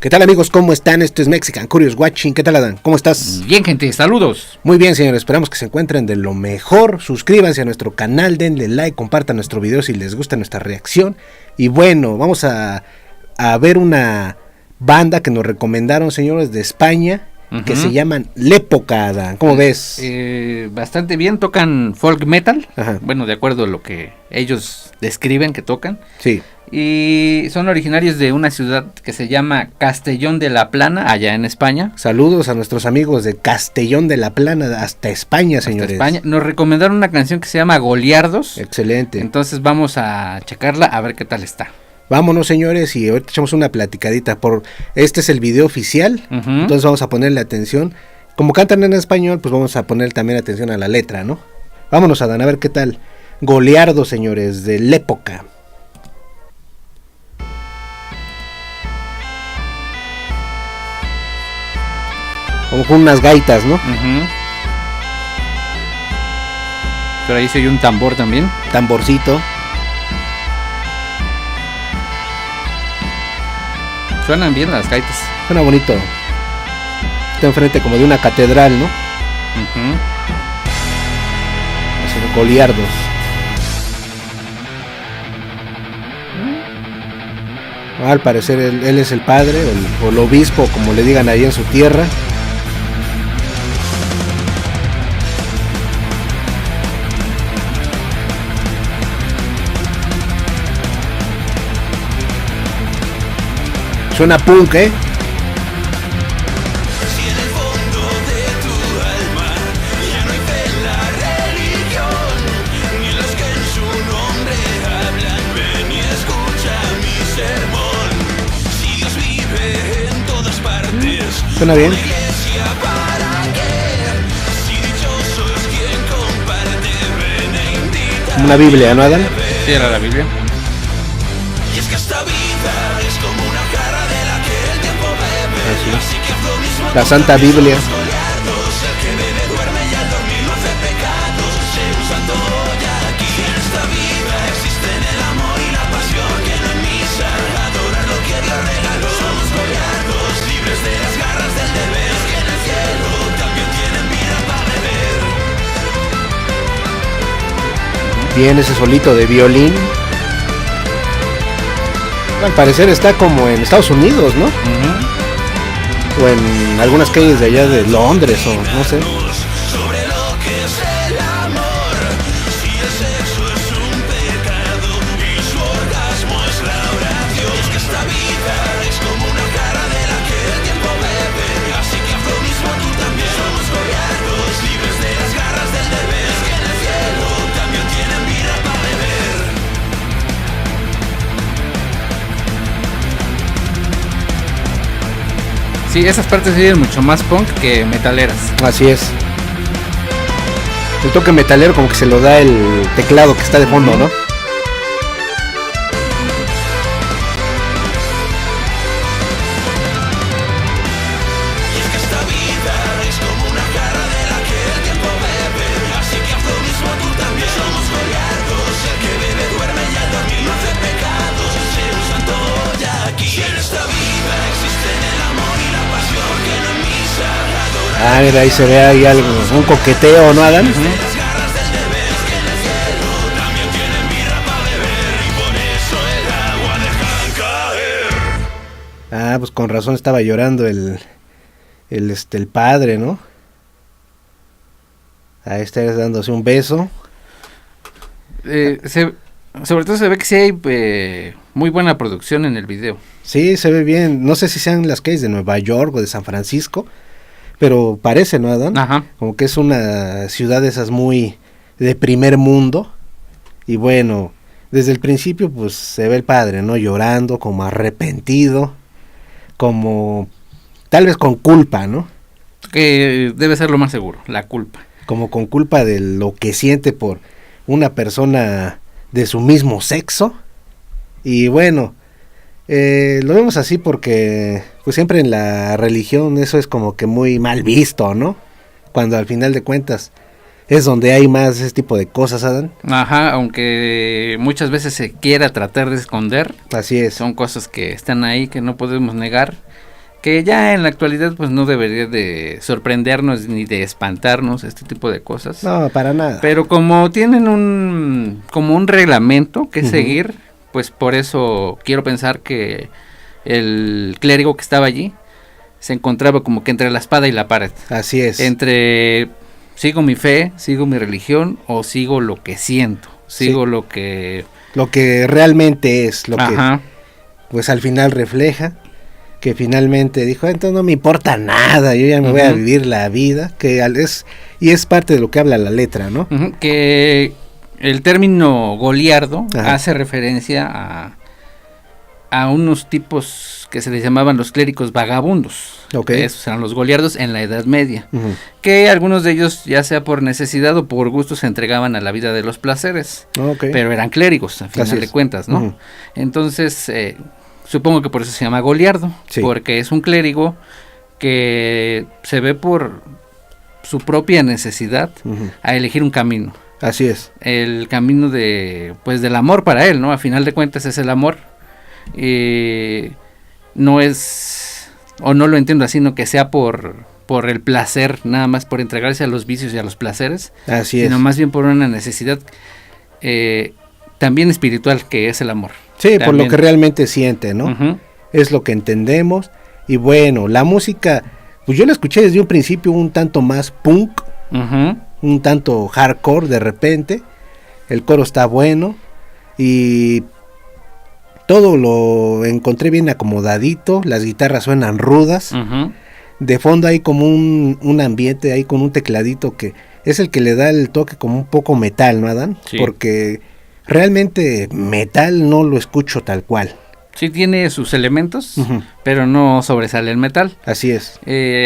¿Qué tal, amigos? ¿Cómo están? Esto es Mexican Curious Watching. ¿Qué tal, Adán? ¿Cómo estás? Bien, gente, saludos. Muy bien, señores, esperamos que se encuentren de lo mejor. Suscríbanse a nuestro canal, denle like, compartan nuestro video si les gusta nuestra reacción. Y bueno, vamos a ver una banda que nos recomendaron, señores, de España, que se llaman Lépoca, Adán. ¿Cómo ves? Bastante bien, tocan folk metal. Ajá. Bueno, de acuerdo a lo que ellos describen que tocan. Sí. Y son originarios de una ciudad que se llama Castellón de la Plana, allá en España. Saludos a nuestros amigos de Castellón de la Plana, hasta España, señores. Hasta España. Nos recomendaron una canción que se llama Goliardos. Excelente. Entonces vamos a checarla a ver qué tal está. Vámonos, señores, y ahorita echamos una platicadita. Este es el video oficial, entonces vamos a ponerle atención. Como cantan en español, pues vamos a poner también atención a la letra, ¿no? Vámonos, Adán, a ver qué tal. Goliardos, señores, de Lépoca. Como con unas gaitas, ¿no? Pero ahí se oye un tambor también. Tamborcito. Suenan bien las gaitas. Suena bonito. Está enfrente como de una catedral, ¿no? Esos Goliardos. Al parecer él es el padre o el obispo, como le digan ahí en su tierra. Suena punk, ¿eh? Si en el fondo de tu alma ya no hay fe en la religión, ni los que en su nombre hablan, ven y escucha mi sermón. Si Dios vive en todas partes, Suena bien. ¿una iglesia para qué? Si dichoso es quien comparte, ven e invita. Como una Biblia, ¿no, Adán? Sí, era la Biblia. Y es que esta vida es como una jarra de la que el tiempo bebe. Así que haz lo mismo La tú Santa también. Biblia. Somos goliardos, el que bebe duerme y al dormir no hace pecados. Sé un santo ya aquí. En esta vida existen el amor y la pasión. Que no en misa adorar lo que Dios regaló. Somos goliardos, libres de las garras del deber. Los que en el cielo también tienen vida para beber. Bien, ese solito de violín. Al parecer está como en Estados Unidos, ¿no? O en algunas calles de allá de Londres, o no sé. Sobre lo que es el amor. Si el sexo es un pecado y su orgasmo es la oración. Es que esta vida es como una jarra de la que el tiempo bebe. Así que haz lo mismo tú también. Somos goliardos, libres de las garras del deber. Es que en el cielo también tienen vida para beber. Sí, esas partes se oyen mucho más punk que metaleras. Así es. El toque metalero como que se lo da el teclado que está de fondo, ¿no? Y es que esta vida es como una jarra de la que el tiempo bebe. Así que haz lo mismo tú también. Somos goliardos, el que bebe duerme y al dormir no hace pecados. Sé un santo ya aquí. Si en esta vida existen el amor y la pasión, que no en misa adorar. Ah, mira, ahí se ve ahí algo, un coqueteo, ¿no, Adán? Las garras del deber, que en el cielo también tienen vida para beber. Y por eso el agua dejan caer. Ah, pues con razón estaba llorando el padre, ¿no? Ahí está dándose un beso. Sobre todo se ve que sí hay muy buena producción en el video. Sí, se ve bien. No sé si sean las calles de Nueva York o de San Francisco, pero parece, ¿no, Adán? Ajá. Como que es una ciudad de esas muy de primer mundo. Y bueno, desde el principio pues se ve el padre, ¿no? Llorando, como arrepentido, como tal vez con culpa, ¿no? Que debe ser lo más seguro, la culpa. Como con culpa de lo que siente por una persona de su mismo sexo. Y bueno, lo vemos así porque pues siempre en la religión eso es como que muy mal visto, ¿no? Cuando al final de cuentas es donde hay más ese tipo de cosas, Adán. Ajá, aunque muchas veces se quiera tratar de esconder. Así es. Son cosas que están ahí, que no podemos negar. que ya en la actualidad pues no debería de sorprendernos ni de espantarnos este tipo de cosas. No, para nada. Pero como tienen un reglamento que seguir, pues por eso quiero pensar que el clérigo que estaba allí se encontraba como que entre la espada y la pared. Así es. Entre sigo mi fe, sigo mi religión o sigo lo que siento, sigo lo que realmente es, lo Ajá. que pues al final refleja, que finalmente dijo, entonces no me importa nada, yo ya me voy a vivir la vida, y es parte de lo que habla la letra, ¿no? Que el término goliardo hace referencia a unos tipos que se les llamaban los clérigos vagabundos. Esos eran los goliardos en la Edad Media, que algunos de ellos, ya sea por necesidad o por gusto, se entregaban a la vida de los placeres, pero eran clérigos a final de cuentas, ¿no? Entonces supongo que por eso se llama goliardo, porque es un clérigo que se ve por su propia necesidad a elegir un camino. Así es. El camino del amor para él, ¿no? A final de cuentas es el amor. No es, o no lo entiendo así, no que sea por el placer, nada más por entregarse a los vicios y a los placeres. Así es. Sino más bien por una necesidad también espiritual, que es el amor. Sí, también. Por lo que realmente siente, ¿no? Es lo que entendemos. Y bueno, la música, pues yo la escuché desde un principio un tanto más punk, un tanto hardcore de repente. El coro está bueno y todo lo encontré bien acomodadito, las guitarras suenan rudas, de fondo hay como un ambiente ahí con un tecladito que es el que le da el toque como un poco metal, ¿no, Adán? Sí. Porque realmente metal no lo escucho tal cual. Sí tiene sus elementos, pero no sobresale el metal. Así es.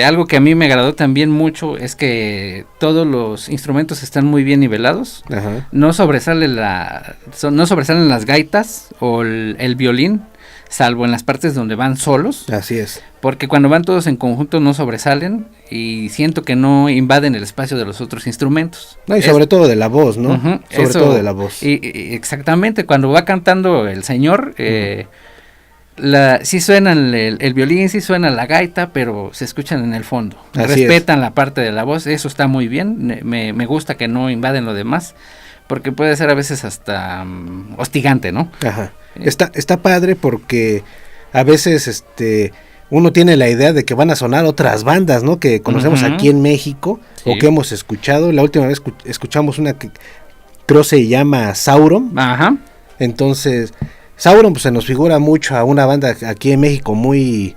Algo que a mí me agradó también mucho es que todos los instrumentos están muy bien nivelados. No sobresalen las gaitas o el violín, salvo en las partes donde van solos. Así es. Porque cuando van todos en conjunto no sobresalen y siento que no invaden el espacio de los otros instrumentos. No, y sobre todo de la voz, ¿no? Sobre todo de la voz. Y exactamente, cuando va cantando el señor, sí suena el violín, sí suena la gaita, pero se escuchan en el fondo. Respetan la parte de la voz, eso está muy bien. Me gusta que no invaden lo demás, porque puede ser a veces hasta hostigante, ¿no? Está padre porque a veces uno tiene la idea de que van a sonar otras bandas, ¿no? Que conocemos aquí en México, o que hemos escuchado. La última vez escuchamos una que creo se llama Sauron. Entonces Sauron pues se nos figura mucho a una banda aquí en México muy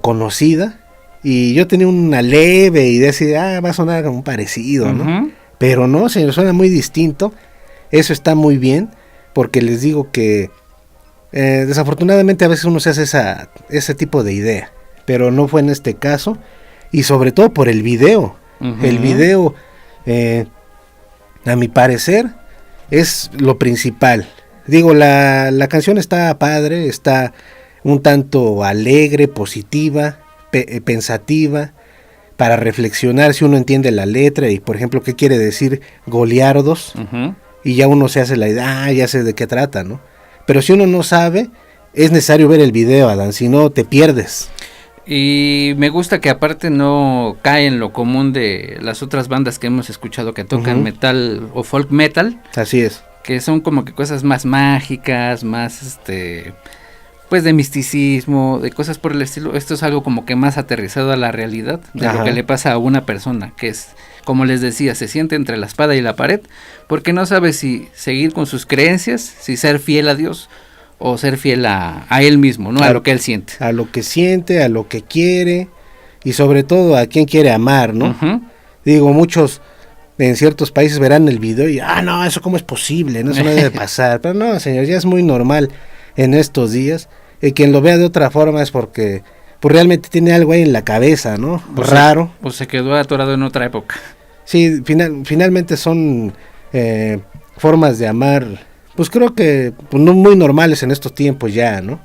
conocida, y yo tenía una leve idea así de, va a sonar como parecido, ¿no? Pero no, se suena muy distinto. Eso está muy bien, porque les digo que desafortunadamente a veces uno se hace ese tipo de idea, pero no fue en este caso, y sobre todo por el video. El video, a mi parecer, es lo principal. Digo, la canción está padre, está un tanto alegre, positiva, pensativa, para reflexionar si uno entiende la letra y, por ejemplo, qué quiere decir goliardos, y ya uno se hace la idea, ya sé de qué trata, ¿no? Pero si uno no sabe, es necesario ver el video, Adán, si no te pierdes. Y me gusta que aparte no cae en lo común de las otras bandas que hemos escuchado que tocan metal o folk metal. Así es. Que son como que cosas más mágicas, más pues de misticismo, de cosas por el estilo. Esto es algo como que más aterrizado a la realidad de lo que le pasa a una persona, que es, como les decía, se siente entre la espada y la pared, porque no sabe si seguir con sus creencias, si ser fiel a Dios o ser fiel a él mismo, ¿no? A lo que él siente. A lo que siente, a lo que quiere, y sobre todo a quien quiere amar, ¿no? Digo, muchos en ciertos países verán el video y, no, eso cómo es posible, no, eso no debe pasar. Pero no, señor, ya es muy normal en estos días. Y quien lo vea de otra forma es porque pues realmente tiene algo ahí en la cabeza, ¿no? Pues raro. Pues se quedó atorado en otra época. Sí, finalmente son formas de amar, pues creo que pues, no muy normales en estos tiempos ya, ¿no?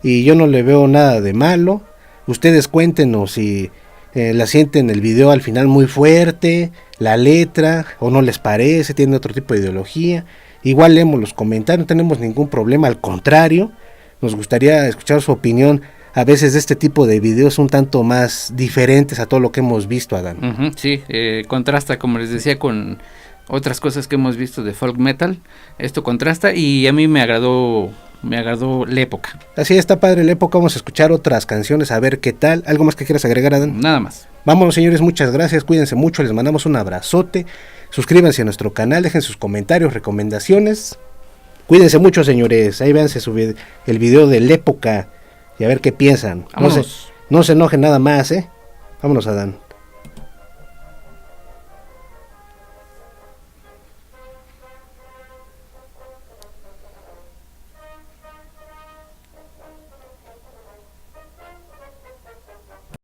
Y yo no le veo nada de malo. Ustedes cuéntenos si la sienten el video al final muy fuerte, la letra, o no les parece, tiene otro tipo de ideología. Igual leemos los comentarios, no tenemos ningún problema, al contrario, nos gustaría escuchar su opinión a veces de este tipo de videos un tanto más diferentes a todo lo que hemos visto, Adán. Sí, contrasta, como les decía, con otras cosas que hemos visto de folk metal. Esto contrasta y a mí me agradó La Época. Así está padre La Época, vamos a escuchar otras canciones, a ver qué tal. ¿Algo más que quieras agregar, Adán? Nada más. Vámonos, señores, muchas gracias, cuídense mucho, les mandamos un abrazote. Suscríbanse a nuestro canal, dejen sus comentarios, recomendaciones. Cuídense mucho, señores, ahí véanse el video de La Época y a ver qué piensan. No se enojen nada más, Vámonos, Adán.